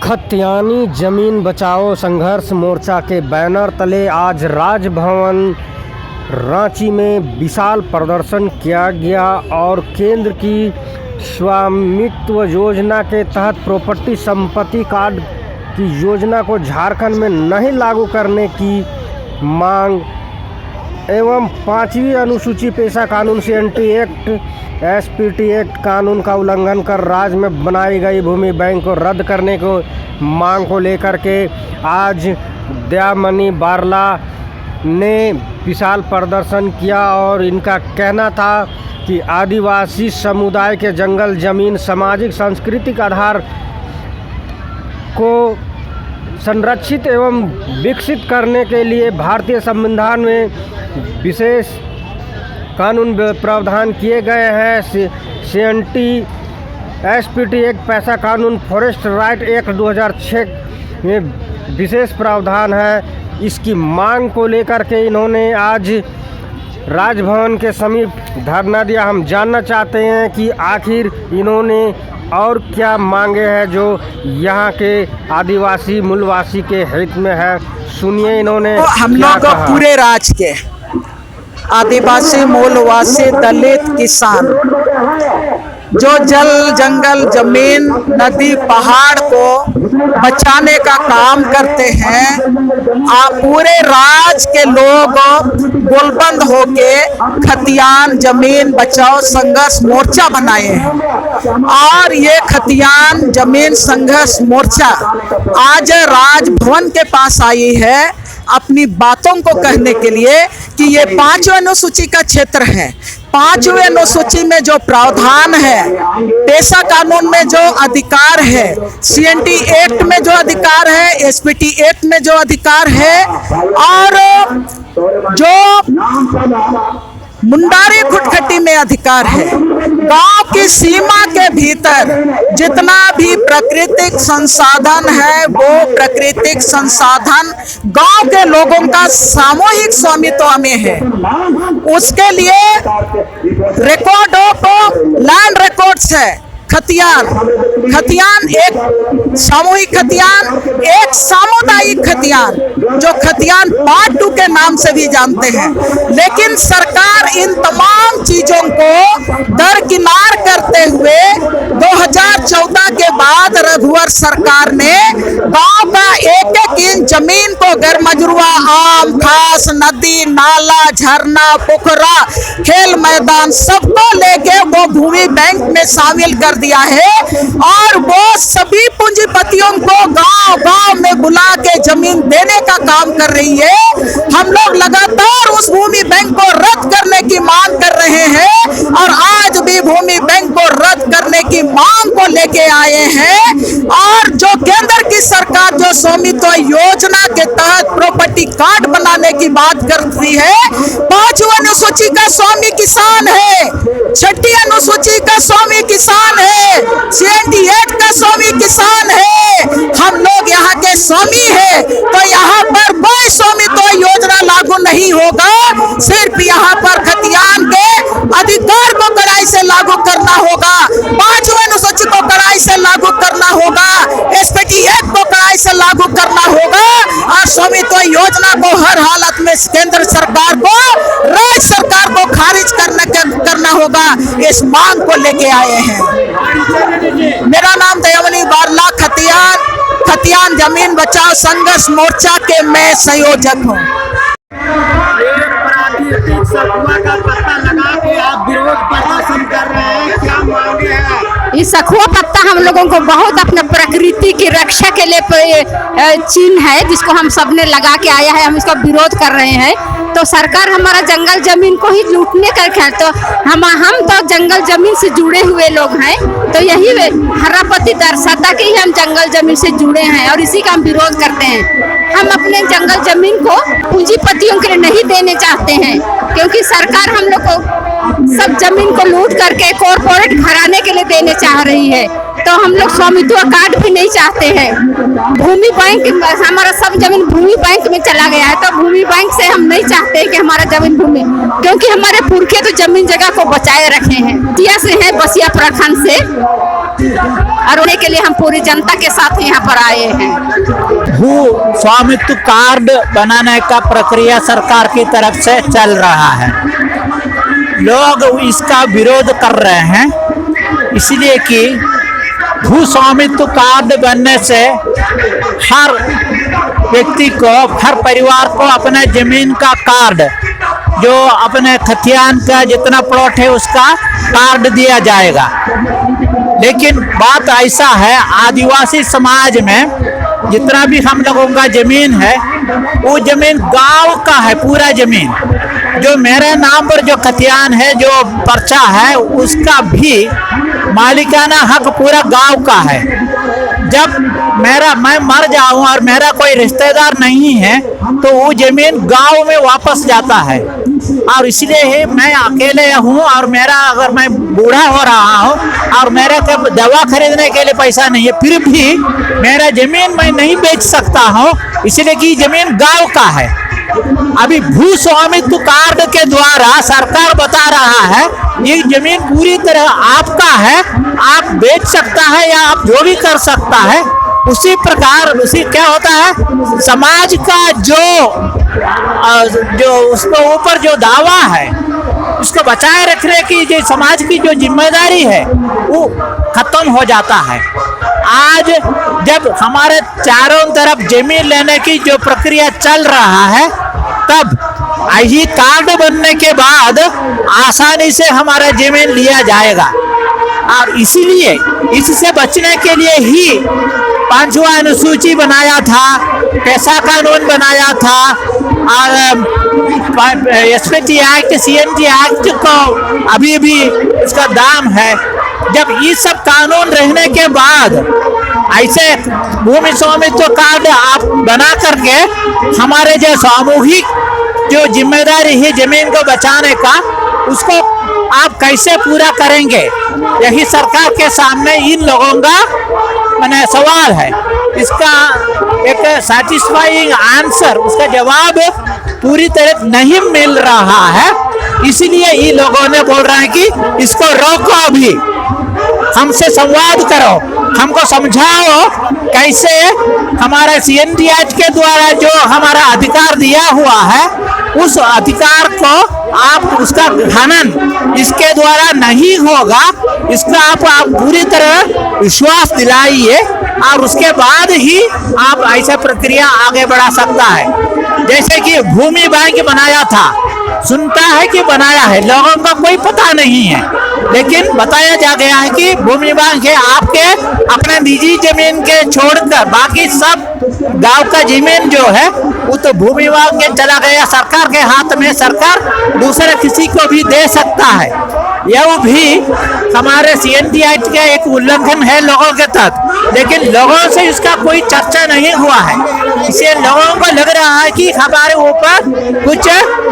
खतियानी जमीन बचाओ संघर्ष मोर्चा के बैनर तले आज राजभवन रांची में विशाल प्रदर्शन किया गया और केंद्र की स्वामित्व योजना के तहत प्रॉपर्टी संपत्ति कार्ड की योजना को झारखंड में नहीं लागू करने की मांग एवं 5वीं अनुसूची पेशा कानून सीएनटी एक्ट एसपीटी एक्ट कानून का उल्लंघन कर राज्य में बनाई गई भूमि बैंक को रद्द करने को मांग को लेकर के आज दयामणि बारला ने विशाल प्रदर्शन किया और इनका कहना था कि आदिवासी समुदाय के जंगल जमीन सामाजिक सांस्कृतिक आधार को संरक्षित एवं विकसित करने के लिए भारतीय संविधान में विशेष कानून प्रावधान किए गए हैं। सीएनटी एसपीटी एक्ट पैसा कानून फॉरेस्ट राइट एक्ट 2006 में विशेष प्रावधान है। इसकी मांग को लेकर के इन्होंने आज राजभवन के समीप धरना दिया। हम जानना चाहते हैं कि आखिर इन्होंने और क्या मांगे हैं जो यहाँ के आदिवासी मूलवासी के हित में है। सुनिए इन्होंने तो हम लोग पूरे राज्य के आदिवासी मूलवासी दलित किसान जो जल जंगल जमीन नदी पहाड़ को बचाने का काम करते हैं, पूरे राज्य के लोग गोलबंद होके खतियान जमीन बचाओ संघर्ष मोर्चा बनाए हैं। और ये खतियान जमीन संघर्ष मोर्चा आज राजभवन के पास आई है अपनी बातों को कहने के लिए कि ये 5वीं अनुसूची का क्षेत्र है। 5वीं अनुसूची में जो प्रावधान है, पेशा कानून में जो अधिकार है, सीएनटी एक्ट में जो अधिकार है, एसपीटी एक्ट में जो अधिकार है और जो मुंडारी खुटखटी में अधिकार है, गांव की सीमा के भीतर जितना भी प्राकृतिक संसाधन है वो प्राकृतिक संसाधन गांव के लोगों का सामूहिक स्वामित्व में है। उसके लिए रिकॉर्ड ऑफ लैंड रिकॉर्ड्स है। खतियान एक सामूहिक खतियान, एक सामुदायिक खतियान जो खतियान पार्ट 2 के नाम से भी जानते हैं। लेकिन सरकार इन तमाम चीजों को दरकिनार करते हुए 2014 के बाद रघुवर सरकार ने गांव का एक एक इंच जमीन को गैरमजरूआ आम खास नदी नाला झरना पोखरा खेल मैदान सबको लेके वो भूमि बैंक में शामिल कर दिया है और वो सभी पूंजीपतियों को गांव गांव में बुला के जमीन देने का काम कर रही है। हम लोग लगातार उस भूमि बैंक को रद्द करने की मांग कर रहे हैं और आज भी भूमि बैंक को रद्द करने की मांग को लेके आए हैं। और जो केंद्र की सरकार जो स्वामित्व योजना के तहत प्रॉपर्टी कार्ड बनाने की बात करती है, 5वीं अनुसूची का स्वामी किसान है, 6ठी अनुसूची का स्वामी किसान है, सीएनटी एक्ट का स्वामी किसान है। हम लोग यहाँ के स्वामी है तो यहाँ पर कोई स्वामित्व योजना लागू नहीं होगा। सिर्फ यहाँ पर खतियान के अधिकार को कड़ाई से लागू करना होगा, 5वीं अनुसूची को कड़ाई से लागू करना होगा, एसपीटी एक्ट को कड़ाई से लागू करना होगा और स्वामित्व योजना को हर हालत में केंद्र सरकार को राज्य सरकार को खारिज करना होगा। इस मांग को लेके आए हैं। मेरा नाम दयामणि बारला खतियान जमीन बचाओ संघर्ष मोर्चा के मैं संयोजक हूँ। प्राकृतिक सखुआ का पत्ता लगा के आप विरोध प्रदर्शन कर रहे हैं, क्या मांगे हैं? ये सखुआ पत्ता हम लोगों को बहुत अपने प्रकृति की रक्षा के लिए चिन्ह है जिसको हम सब ने लगा के आया है। हम इसका विरोध कर रहे हैं। तो सरकार हमारा जंगल जमीन को ही लूटने का है। तो हम तो जंगल जमीन से जुड़े हुए लोग हैं, तो यही हरापति दर्शाता कि हम जंगल जमीन से जुड़े हैं और इसी का हम विरोध करते हैं। हम अपने जंगल जमीन को पूंजीपतियों के लिए नहीं देने चाहते हैं क्योंकि सरकार हम लोग को सब जमीन को लूट करके कॉर्पोरेट घराने के लिए देने चाह रही है। तो हम लोग स्वामित्व कार्ड भी नहीं चाहते हैं। भूमि बैंक हमारा सब जमीन भूमि बैंक में चला गया है, तो भूमि बैंक से हम नहीं चाहते कि हमारा जमीन भूमि, क्योंकि हमारे पुरखे तो जमीन जगह को बचाए रखे हैं। दिया से है बसिया प्रखंड से और उन्हीं के लिए हम पूरी जनता के साथ यहाँ पर आए हैं। भू स्वामित्व कार्ड बनाने का प्रक्रिया सरकार की तरफ से चल रहा है। लोग इसका विरोध कर रहे हैं, इसलिए कि भू स्वामित्व कार्ड बनने से हर व्यक्ति को, हर परिवार को अपने जमीन का कार्ड, जो अपने खतियान का जितना प्लॉट है उसका कार्ड दिया जाएगा। लेकिन बात ऐसा है, आदिवासी समाज में जितना भी हम लोगों का जमीन है वो जमीन गांव का है, पूरा जमीन। जो मेरे नाम पर जो खतियान है, जो पर्चा है, उसका भी मालिकाना हक पूरा गांव का है। जब मैं मर जाऊं और मेरा कोई रिश्तेदार नहीं है तो वो जमीन गांव में वापस जाता है। और इसलिए ही मैं अकेले हूँ और मेरा, अगर मैं बूढ़ा हो रहा हूँ और मेरे को दवा खरीदने के लिए पैसा नहीं है, फिर भी मेरा जमीन मैं नहीं बेच सकता हूँ, इसलिए कि जमीन गांव का है। अभी भू स्वामित्व कार्ड के द्वारा सरकार बता रहा है ये जमीन पूरी तरह आपका है, आप बेच सकता है या आप जो भी कर सकता है। उसी प्रकार उसी क्या होता है, समाज का जो उसको ऊपर जो दावा है उसको बचाए रखने की जो समाज की जो जिम्मेदारी है वो खत्म हो जाता है। आज जब हमारे चारों तरफ जमीन लेने की जो प्रक्रिया चल रहा है, तब यही कार्ड बनने के बाद आसानी से हमारा जमीन लिया जाएगा। और इसीलिए इससे बचने के लिए ही 5वां अनुसूची बनाया था, पैसा कानून बनाया था, और एसपीटी एक्ट, सीएनटी एक्ट को अभी भी उसका दाम है। जब ये सब कानून रहने के बाद ऐसे भूमि स्वामित्व कार्ड आप बना करके हमारे जो सामूहिक जो जिम्मेदारी है जमीन को बचाने का, उसको आप कैसे पूरा करेंगे, यही सरकार के सामने इन लोगों का मैंने सवाल है। इसका एक सैटिस्फाइंग आंसर, उसका जवाब पूरी तरह नहीं मिल रहा है। इसलिए ये लोगों ने बोल रहे हैं कि इसको रोको, अभी हमसे संवाद करो, हमको समझाओ कैसे हमारे सीएनटी एक्ट के द्वारा जो हमारा अधिकार दिया हुआ है उस अधिकार को आप, उसका हनन इसके द्वारा नहीं होगा। इसका आप पूरी तरह विश्वास दिलाइए और उसके बाद ही आप ऐसा प्रक्रिया आगे बढ़ा सकता है। जैसे कि भूमि बैंक बनाया था, सुनता है कि बनाया है, लोगों का कोई पता नहीं है, लेकिन बताया जा गया है कि भूमि बैंक है, आपके अपने निजी जमीन के छोड़कर बाकी सब गांव का जमीन जो है वो तो भूमि बैंक के चला गया सरकार के हाथ में। सरकार दूसरे किसी को भी दे सकता है, यह भी हमारे सीएनटी एक्ट का एक उल्लंघन है लोगों के तहत, लेकिन लोगों से इसका कोई चर्चा नहीं हुआ है। इससे लोगों को लग रहा है कि हमारे ऊपर कुछ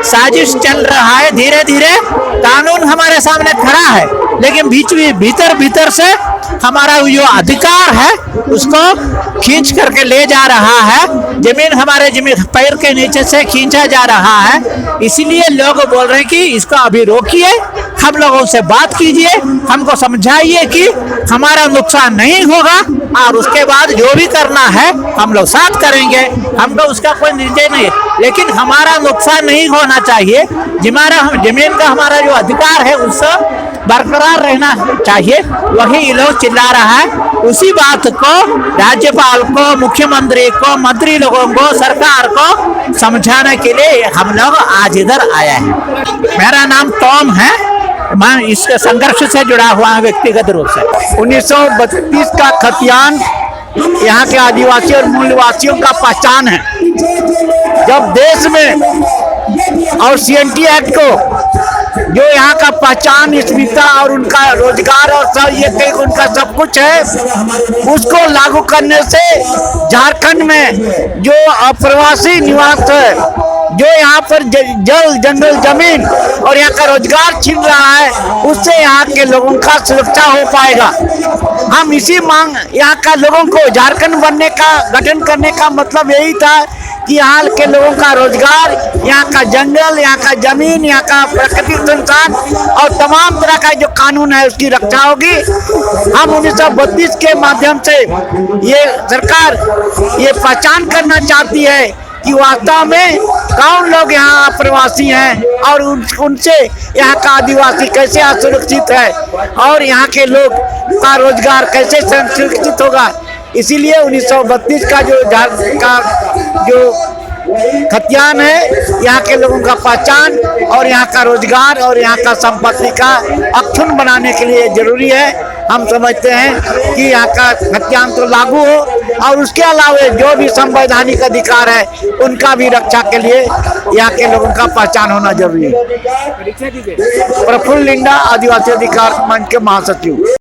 साजिश चल रहा है। धीरे धीरे कानून हमारे सामने खड़ा है, लेकिन भीतर से हमारा जो अधिकार है उसको खींच करके ले जा रहा है। जमीन हमारे जमीन पैर के नीचे से खींचा जा रहा है। इसीलिए लोग बोल रहे हैं कि इसको अभी रोकिए, हम लोगों से बात कीजिए, हमको समझाइए कि हमारा नुकसान नहीं होगा और उसके बाद जो भी करना है हम लोग साथ करेंगे, हमको उसका कोई निर्णय नहीं, लेकिन हमारा नुकसान नहीं होना चाहिए। जमीन का हमारा जो अधिकार है उससे बरकरार रहना चाहिए, वही लोग चिल्ला रहा है। उसी बात को राज्यपाल को, मुख्यमंत्री को, मंत्री लोगों को, सरकार को समझाने के लिए हम लोग आज इधर आए हैं। मेरा नाम टॉम है, मैं इस संघर्ष से जुड़ा हुआ हूँ व्यक्तिगत रूप से। 1932 का खतियान यहाँ के आदिवासी और मूलवासियों का पहचान है। जब देश में और सीएनटी एक्ट को जो यहाँ का पहचान, स्मिता और उनका रोजगार और सब ये कहीं उनका सब कुछ है, उसको लागू करने से झारखंड में जो अप्रवासी निवास है, जो यहाँ पर जल जंगल जमीन और यहाँ का रोजगार छिन रहा है, उससे यहाँ के लोगों का सुरक्षा हो पाएगा। हम इसी मांग यहाँ का लोगों को झारखंड बनने का, गठन करने का मतलब यही था कि यहाँ के लोगों का रोजगार, यहाँ का जंगल, यहाँ का जमीन, यहाँ का प्राकृतिक संसाधन और तमाम तरह का जो कानून है उसकी रक्षा होगी। हम 1932 के माध्यम से ये सरकार ये पहचान करना चाहती है कि वास्तव में कौन लोग यहाँ प्रवासी हैं और उनसे यहाँ का आदिवासी कैसे असुरक्षित है और यहाँ के लोग का रोजगार कैसे सुरक्षित होगा। इसीलिए 1932 का जो खतियान है, यहाँ के लोगों का पहचान और यहाँ का रोजगार और यहाँ का संपत्ति का अक्षुण्ण बनाने के लिए जरूरी है। हम समझते हैं कि यहाँ का खतियान तो लागू हो और उसके अलावा जो भी संवैधानिक अधिकार है उनका भी रक्षा के लिए यहाँ के लोगों का पहचान होना जरूरी है। प्रफुल्ल लिंडा, आदिवासी अधिकार मंच के महासचिव।